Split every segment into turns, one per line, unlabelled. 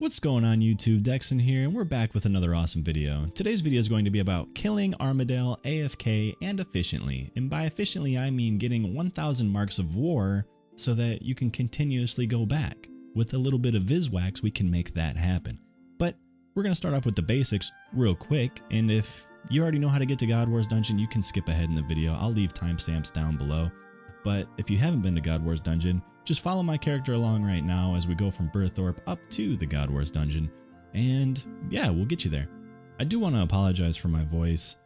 What's going on YouTube, Dexxon here, and we're back with another awesome video. Today's video is going to be about killing Armadyl AFK and efficiently. And by efficiently I mean getting 1000 marks of war so that you can continuously go back. With a little bit of Viswax we can make that happen. But we're going to start off with the basics real quick, and if you already know how to get to God Wars Dungeon, you can skip ahead in the video. I'll leave timestamps down below. But if you haven't been to God Wars Dungeon, just follow my character along right now as we go from Burthorpe up to the God Wars Dungeon, and yeah, we'll get you there. I do want to apologize for my voice.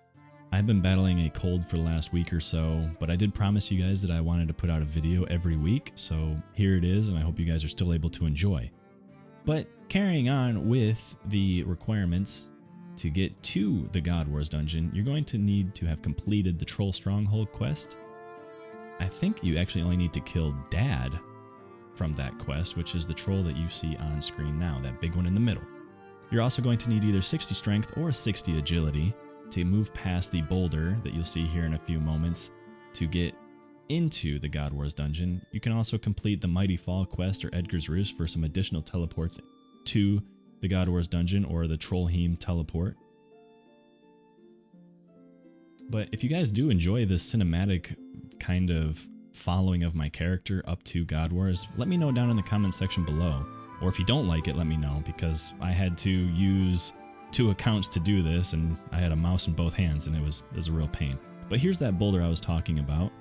I've been battling a cold for the last week or so, but I did promise you guys that I wanted to put out a video every week, so here it is, and I hope you guys are still able to enjoy. But carrying on with the requirements to get to the God Wars Dungeon, you're going to need to have completed the Troll Stronghold quest. I think you actually only need to kill Dad from that quest, which is the troll that you see on screen now, that big one in the middle. You're also going to need either 60 strength or 60 agility to move past the boulder that you'll see here in a few moments to get into the God Wars Dungeon. You can also complete the Mighty Fall quest or Edgar's Roost for some additional teleports to the God Wars Dungeon or the Trollheim teleport. But if you guys do enjoy this cinematic kind of following of my character up to God Wars, let me know down in the comment section below. Or if you don't like it, let me know, because I had to use 2 accounts to do this and I had a mouse in both hands and it was a real pain. But here's that boulder I was talking about,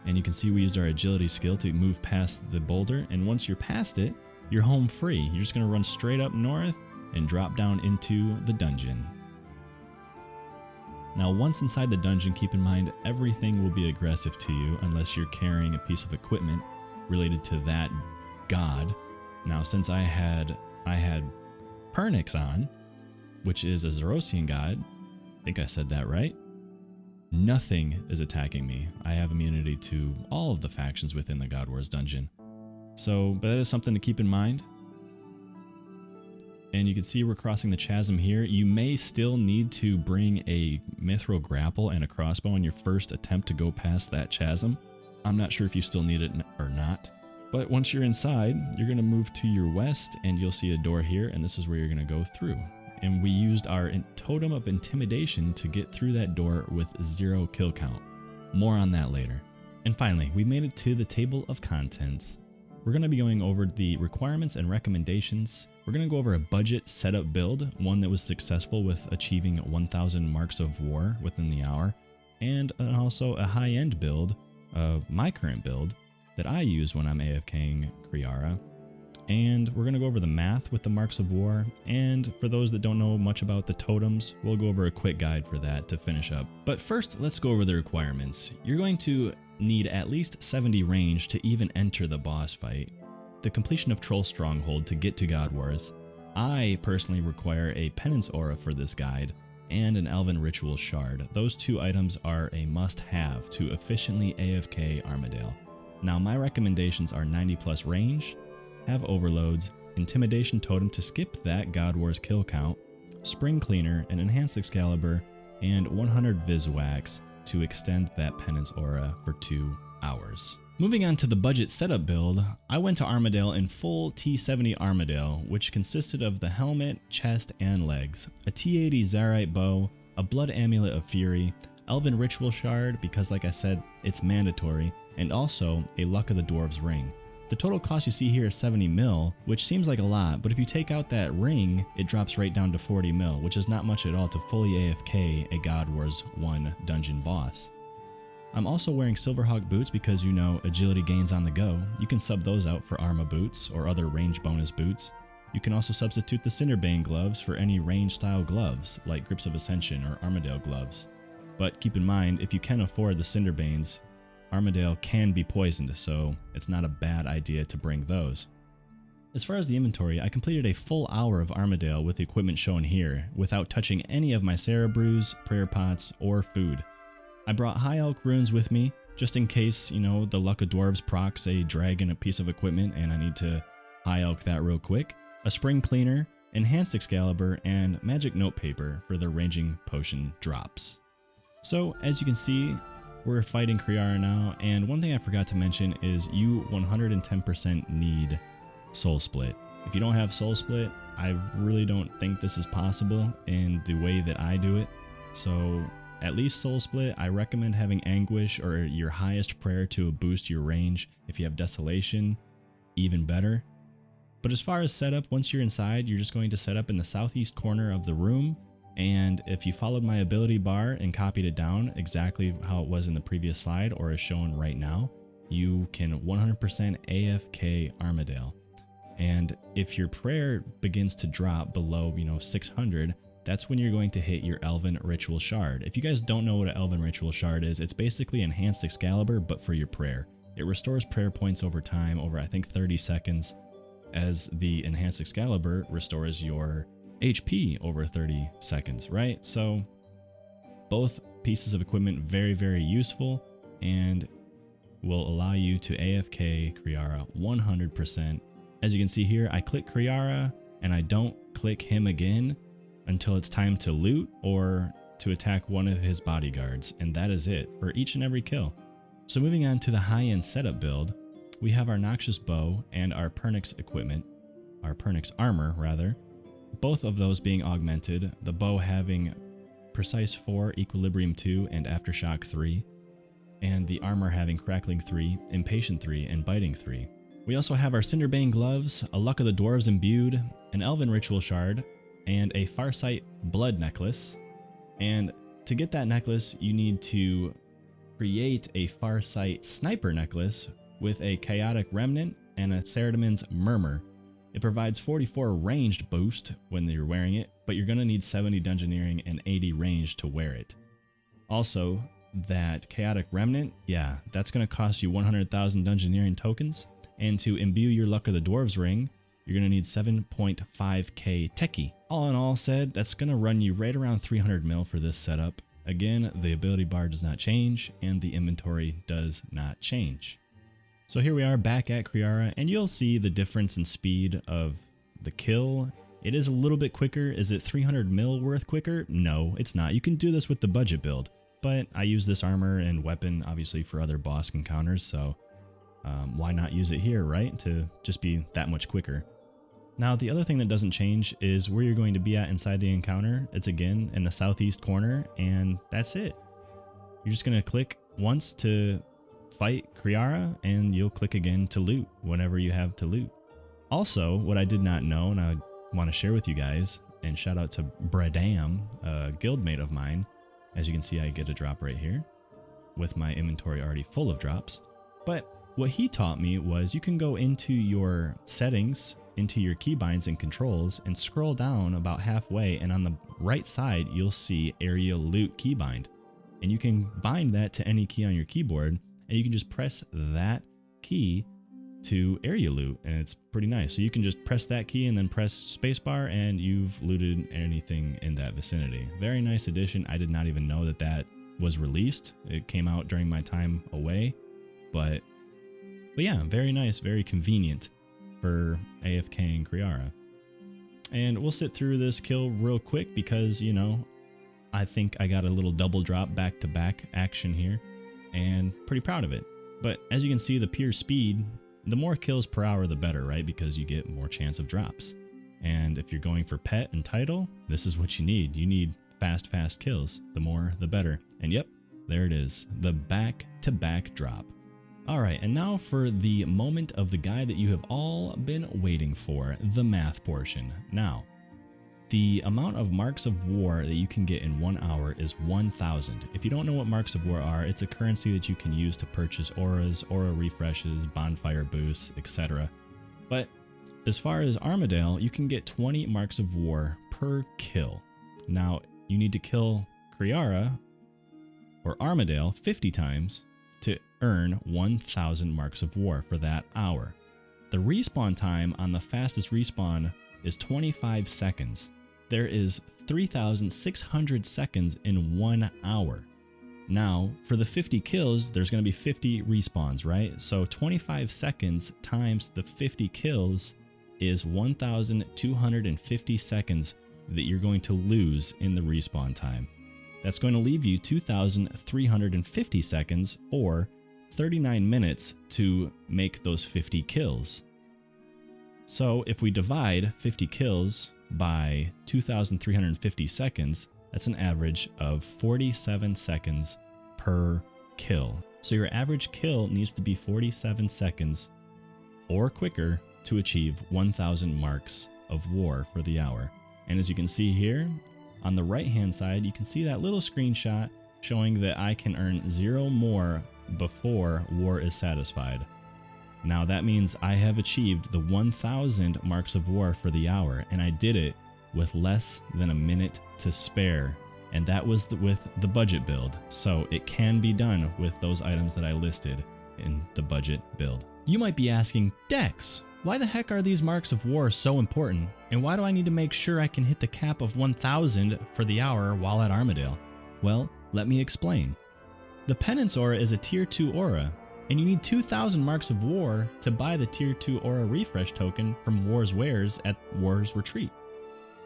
and you can see we used our agility skill to move past the boulder, and once you're past it, you're home free. You're just going to run straight up north and drop down into the dungeon. Now once inside the dungeon, keep in mind everything will be aggressive to you unless you're carrying a piece of equipment related to that god. Now since I had penance on, which is a Zerosian god, I think I said that right, nothing is attacking me. I have immunity to all of the factions within the God Wars Dungeon. So that is something to keep in mind. And you can see we're crossing the chasm here. You may still need to bring a mithril grapple and a crossbow in your first attempt to go past that chasm. I'm not sure if you still need it or not. But once you're inside, you're going to move to your west and you'll see a door here, and this is where you're going to go through. And we used our Totem of Intimidation to get through that door with 0 kill count. More on that later. And finally, we made it to the table of contents. We're going to be going over the requirements and recommendations. We're going to go over a budget setup build, one that was successful with achieving 1000 marks of war within the hour, and also a high-end build, my current build, that I use when I'm AFKing Kriara. And we're going to go over the math with the marks of war, and for those that don't know much about the totems, we'll go over a quick guide for that to finish up. But first, let's go over the requirements. You're going to need at least 70 range to even enter the boss fight. The completion of Troll Stronghold to get to God Wars. I personally require a penance aura for this guide and an elven ritual shard. Those 2 items are a must-have to efficiently AFK Armadyl. Now my recommendations are 90 plus range, have overloads, intimidation totem to skip that God Wars kill count, spring cleaner, an enhanced Excalibur, and 100 Viswax to extend that penance aura for 2 hours. Moving on to the budget setup build, I went to Armadyl in full T70 Armadyl, which consisted of the helmet, chest, and legs, a T80 Zarite bow, a blood amulet of fury, elven ritual shard because like I said, it's mandatory, and also a luck of the dwarves ring. The total cost you see here is 70 mil, which seems like a lot, but if you take out that ring, it drops right down to 40 mil, which is not much at all to fully AFK a God Wars 1 dungeon boss. I'm also wearing Silverhawk boots because you know agility gains on the go. You can sub those out for Arma boots or other range bonus boots. You can also substitute the Cinderbane gloves for any range style gloves like Grips of Ascension or Armadyl gloves. But keep in mind, if you can afford the Cinderbanes, Armadyl can be poisoned, so it's not a bad idea to bring those. As far as the inventory, I completed a full hour of Armadyl with the equipment shown here, without touching any of my Sarah brews, prayer pots, or food. I brought High Elk runes with me, just in case, you know, the Luck of Dwarves procs a dragon a piece of equipment and I need to High Elk that real quick, a spring cleaner, enhanced Excalibur, and magic notepaper for the ranging potion drops. So, as you can see, we're fighting Kriara now, and one thing I forgot to mention is you 110% need Soul Split. If you don't have Soul Split, I really don't think this is possible in the way that I do it. So at least Soul Split, I recommend having Anguish or your highest prayer to boost your range. If you have Desolation, even better. But as far as setup, once you're inside, you're just going to set up in the southeast corner of the room. And if you followed my ability bar and copied it down exactly how it was in the previous slide or is shown right now, you can 100% AFK Armadyl. And if your prayer begins to drop below, 600, that's when you're going to hit your Elven Ritual Shard. If you guys don't know what an Elven Ritual Shard is, it's basically enhanced Excalibur, but for your prayer. It restores prayer points over time, over I think 30 seconds, as the enhanced Excalibur restores your HP over 30 seconds, right? So both pieces of equipment very, very useful and will allow you to AFK Kriara 100%. As you can see here, I click Kriara and I don't click him again until it's time to loot or to attack one of his bodyguards, and that is it for each and every kill. So moving on to the high-end setup build, we have our Noxious Bow and our Pernix equipment, our Pernix armor rather, both of those being augmented, the bow having Precise 4, Equilibrium 2, and Aftershock 3, and the armor having Crackling 3, Impatient 3, and Biting 3. We also have our Cinderbane gloves, a Luck of the Dwarves imbued, an Elven Ritual Shard, and a Farsight blood necklace. And to get that necklace, you need to create a Farsight sniper necklace with a Chaotic Remnant and a Saradomin's Murmur. It provides 44 ranged boost when you're wearing it, but you're going to need 70 Dungeoneering and 80 range to wear it. Also, that Chaotic Remnant, yeah, that's going to cost you 100,000 Dungeoneering tokens. And to imbue your Luck of the Dwarves ring, you're going to need 7.5k techie. All in all said, that's going to run you right around 300 mil for this setup. Again, the ability bar does not change and the inventory does not change. So here we are back at Kriara, and you'll see the difference in speed of the kill. It is a little bit quicker. Is it 300 mil worth quicker? No, it's not. You can do this with the budget build, but I use this armor and weapon obviously for other boss encounters, so why not use it here, right? To just be that much quicker. Now, the other thing that doesn't change is where you're going to be at inside the encounter. It's again in the southeast corner, and that's it. You're just going to click once to fight Kriara, and you'll click again to loot whenever you have to loot. Also, what I did not know, and I want to share with you guys, and shout out to Bradam, a guildmate of mine. As you can see, I get a drop right here with my inventory already full of drops. But what he taught me was you can go into your settings, into your keybinds and controls, and scroll down about halfway, and on the right side you'll see area loot keybind, and you can bind that to any key on your keyboard, and you can just press that key to area loot, and it's pretty nice. So you can just press that key and then press spacebar, and you've looted anything in that vicinity. Very nice addition. I did not even know that that was released. It came out during my time away, but yeah, very nice, very convenient for AFK and Kriara. And we'll sit through this kill real quick because, I think I got a little double drop back-to-back action here, and pretty proud of it. But as you can see, the pure speed, the more kills per hour, the better, right? Because you get more chance of drops. And if you're going for pet and title, this is what you need. You need fast kills. The more, the better. And yep, there it is, the back-to-back drop. Alright, and now for the moment of the guide that you have all been waiting for, the math portion. Now, the amount of marks of war that you can get in 1 hour is 1,000. If you don't know what marks of war are, it's a currency that you can use to purchase auras, aura refreshes, bonfire boosts, etc. But as far as Armadyl, you can get 20 marks of war per kill. Now, you need to kill Kriara or Armadyl 50 times to earn 1,000 marks of war for that hour. The respawn time on the fastest respawn is 25 seconds. There is 3,600 seconds in 1 hour. Now, for the 50 kills, there's going to be 50 respawns, right? So 25 seconds times the 50 kills is 1,250 seconds that you're going to lose in the respawn time. That's going to leave you 2,350 seconds or 39 minutes to make those 50 kills. So if we divide 50 kills by 2,350 seconds, that's an average of 47 seconds per kill. So your average kill needs to be 47 seconds or quicker to achieve 1,000 marks of war for the hour. And as you can see here, on the right hand side, you can see that little screenshot showing that I can earn 0 more before war is satisfied. Now that means I have achieved the 1,000 marks of war for the hour, and I did it with less than a minute to spare. And that was with the budget build. So it can be done with those items that I listed in the budget build. You might be asking, Dex, why the heck are these marks of war so important? And why do I need to make sure I can hit the cap of 1,000 for the hour while at Armadyl? Well, let me explain. The penance aura is a tier 2 aura, and you need 2,000 marks of war to buy the tier 2 aura refresh token from War's wares at War's Retreat.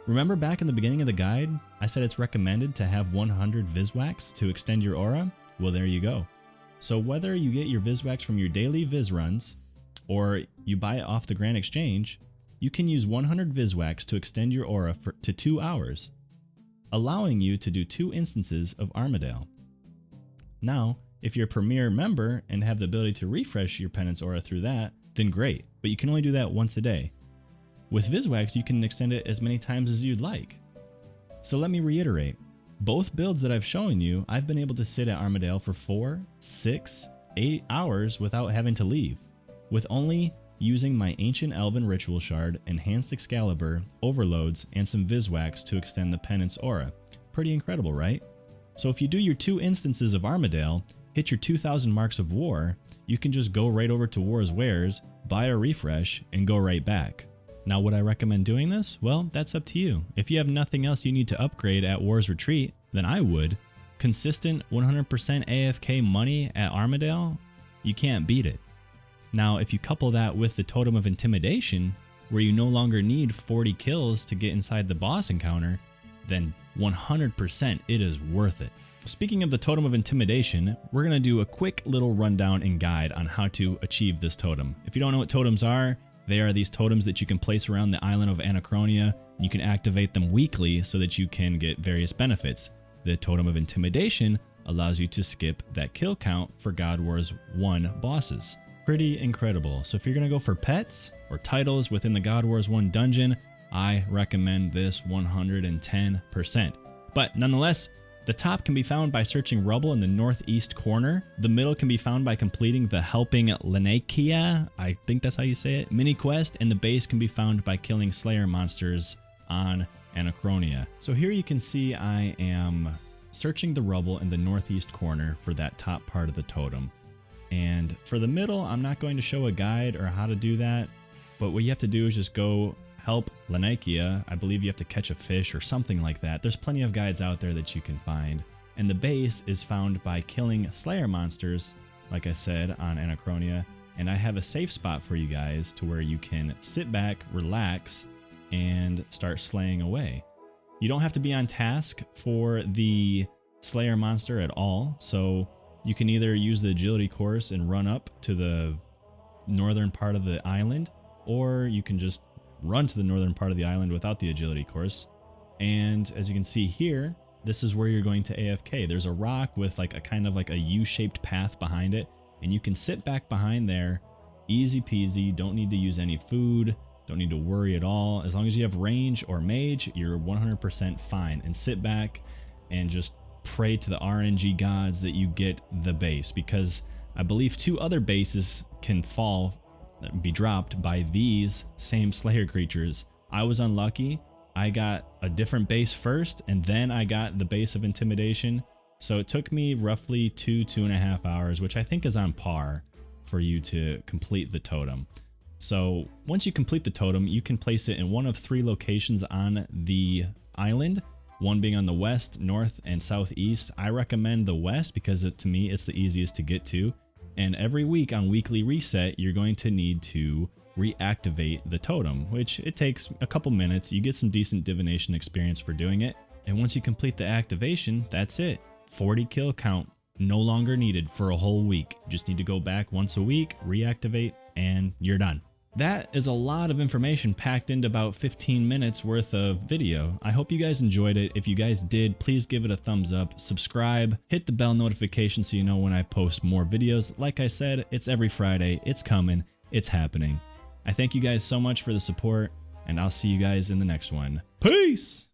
Remember back in the beginning of the guide, I said it's recommended to have 100 Viswax to extend your aura? Well, there you go. So whether you get your Viswax from your daily Vis runs, or you buy it off the Grand Exchange, you can use 100 Viswax to extend your aura to 2 hours, allowing you to do 2 instances of Armadyl. Now, if you're a Premier member and have the ability to refresh your penance aura through that, then great, but you can only do that once a day. With Viswax, you can extend it as many times as you'd like. So let me reiterate, both builds that I've shown you, I've been able to sit at Armadyl for 4, 6, 8 hours without having to leave, with only using my Ancient Elven Ritual Shard, Enhanced Excalibur, Overloads, and some Viswax to extend the penance aura. Pretty incredible, right? So if you do your 2 instances of Armadyl, hit your 2,000 marks of war, you can just go right over to War's Wares, buy a refresh, and go right back. Now, would I recommend doing this? Well, that's up to you. If you have nothing else you need to upgrade at War's Retreat, then I would. Consistent 100% AFK money at Armadyl, you can't beat it. Now, if you couple that with the Totem of Intimidation, where you no longer need 40 kills to get inside the boss encounter, then 100% it is worth it. Speaking of the Totem of Intimidation, we're going to do a quick little rundown and guide on how to achieve this totem. If you don't know what totems are, they are these totems that you can place around the island of Anachronia. You can activate them weekly so that you can get various benefits. The Totem of Intimidation allows you to skip that kill count for God Wars 1 bosses. Pretty incredible. So if you're going to go for pets or titles within the God Wars 1 dungeon, I recommend this 110%. But nonetheless, the top can be found by searching rubble in the northeast corner. The middle can be found by completing the Helping Lenakia, I think that's how you say it, mini quest, and the base can be found by killing Slayer monsters on Anachronia. So here you can see I am searching the rubble in the northeast corner for that top part of the totem. And for the middle, I'm not going to show a guide or how to do that, but what you have to do is just go help Lenakia. I believe you have to catch a fish or something like that. There's plenty of guides out there that you can find. And the base is found by killing Slayer monsters, like I said, on Anachronia. And I have a safe spot for you guys to where you can sit back, relax, and start slaying away. You don't have to be on task for the Slayer monster at all, so you can either use the agility course and run up to the northern part of the island, or you can just run to the northern part of the island without the agility course. And as you can see here, this is where you're going to AFK. There's a rock with like a kind of like a U-shaped path behind it, and you can sit back behind there, easy peasy, don't need to use any food, don't need to worry at all. As long as you have range or mage, you're 100% fine, and sit back and just pray to the RNG gods that you get the base, because I believe 2 other bases can be dropped by these same Slayer creatures. I was unlucky. I got a different base first, and then I got the base of Intimidation. So it took me roughly 2.5 hours, which I think is on par for you to complete the totem. So once you complete the totem, you can place it in one of 3 locations on the island, one being on the west, north, and southeast. I recommend the west because to me, it's the easiest to get to. And every week on Weekly Reset, you're going to need to reactivate the totem, which it takes a couple minutes. You get some decent divination experience for doing it. And once you complete the activation, that's it. 40 kill count, no longer needed for a whole week. You just need to go back once a week, reactivate, and you're done. That is a lot of information packed into about 15 minutes worth of video. I hope you guys enjoyed it. If you guys did, please give it a thumbs up, subscribe, hit the bell notification so you know when I post more videos. Like I said, it's every Friday, it's coming, it's happening. I thank you guys so much for the support, and I'll see you guys in the next one. Peace!